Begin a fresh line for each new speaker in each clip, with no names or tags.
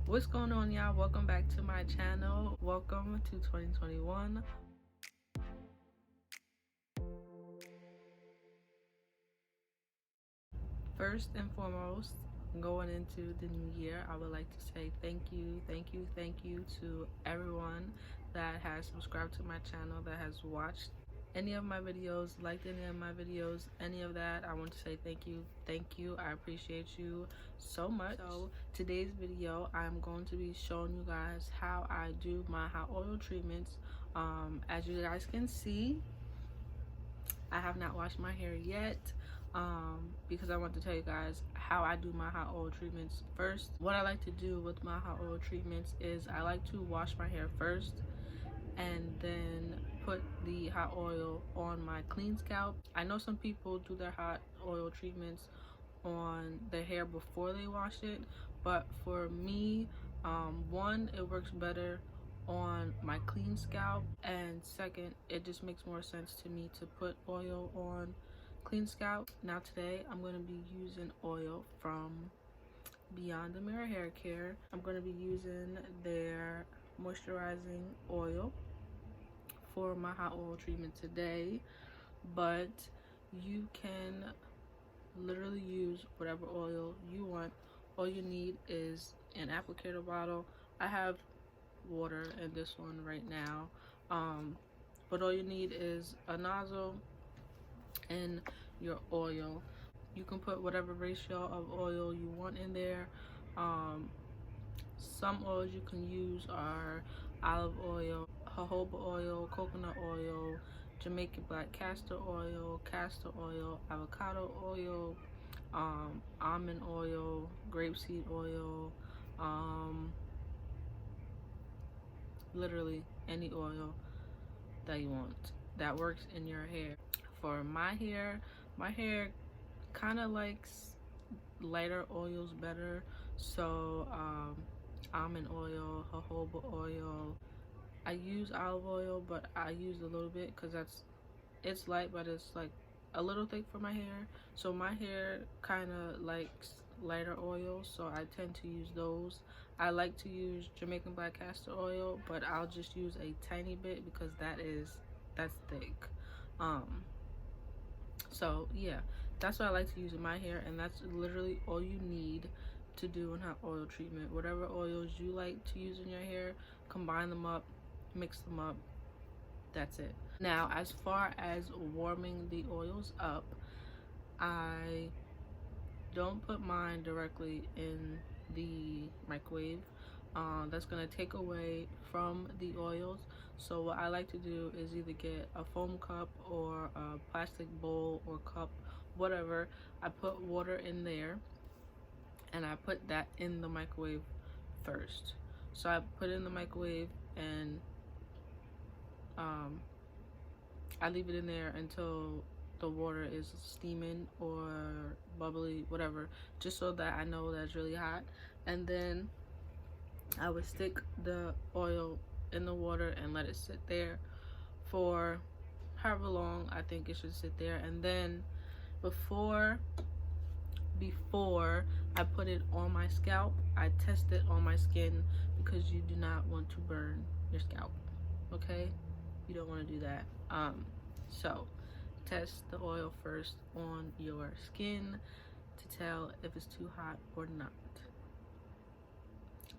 What's going on, y'all? Welcome back to my channel. Welcome to 2021. First and foremost, going into the new year, I would like to say thank you to everyone that has subscribed to my channel, that has watched any of my videos, liked any of my videos, any of that. I want to say thank you. I appreciate you so much. So today's video, I'm going to be showing you guys how I do my hot oil treatments. As you guys can see, I have not washed my hair yet because I want to tell you guys how I do my hot oil treatments. First, what I like to do with my hot oil treatments is I like to wash my hair first and then put the hot oil on my clean scalp. I know some people do their hot oil treatments on their hair before they wash it, but for me, one, it works better on my clean scalp, and second, it just makes more sense to me to put oil on clean scalp. Now today I'm going to be using oil from Beyond the Mirror Hair Care. I'm going to be using their moisturizing oil for my hot oil treatment today, but you can literally use whatever oil you want. All you need is an applicator bottle. I have water in this one right now, but all you need is a nozzle and your oil. You can put whatever ratio of oil you want in there. Some oils you can use are olive oil, jojoba oil, coconut oil, Jamaican black castor oil, avocado oil, almond oil, grapeseed oil, literally any oil that you want that works in your hair. For my hair kind of likes lighter oils better, so almond oil, jojoba oil. I use olive oil, but I use a little bit because it's light, but it's like a little thick for my hair. So my hair kind of likes lighter oils, so I tend to use those. I like to use Jamaican black castor oil, but I'll just use a tiny bit because that's thick. So yeah, that's what I like to use in my hair, and that's literally all you need to do in hot oil treatment. Whatever oils you like to use in your hair, combine them up, mix them up. That's it. Now, as far as warming the oils up, I don't put mine directly in the microwave. That's gonna take away from the oils. So what I like to do is either get a foam cup or a plastic bowl or cup, whatever. I put water in there and I put that in the microwave first. So I put it in the microwave and I leave it in there until the water is steaming or bubbly, whatever, just so that I know that it's really hot. And then I would stick the oil in the water and let it sit there for however long I think it should sit there. And then before I put it on my scalp, I test it on my skin because you do not want to burn your scalp, okay? You don't want to do that. So test the oil first on your skin to tell if it's too hot or not.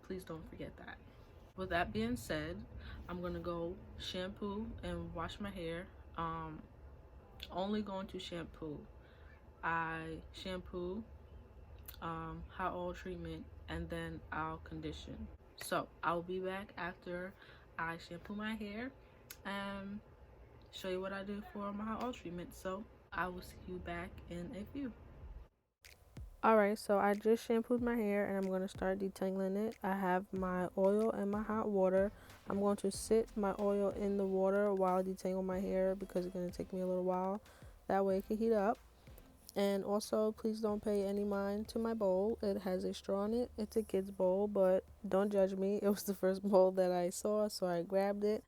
Please don't forget that. With that being said, I'm gonna go shampoo and wash my hair. Only going to shampoo. I shampoo, hot oil treatment, and then I'll condition. So I'll be back after I shampoo my hair and show you what I do for my hot oil treatment. So I will see you back in a few. Alright, so I just shampooed my hair and I'm going to start detangling it. I have my oil and my hot water. I'm going to sit my oil in the water while I detangle my hair because it's going to take me a little while. That way it can heat up. And also, please don't pay any mind to my bowl. It has a straw in it. It's a kid's bowl, but don't judge me. It was the first bowl that I saw, so I grabbed it.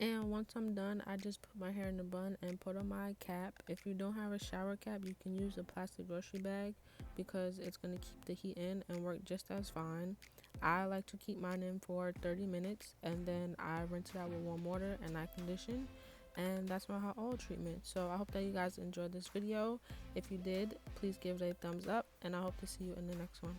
And once I'm done, I just put my hair in a bun and put on my cap. If you don't have a shower cap, you can use a plastic grocery bag because it's going to keep the heat in and work just as fine. I like to keep mine in for 30 minutes and then I rinse it out with warm water and I condition. And that's my hot oil treatment. So I hope that you guys enjoyed this video. If you did, please give it a thumbs up and I hope to see you in the next one.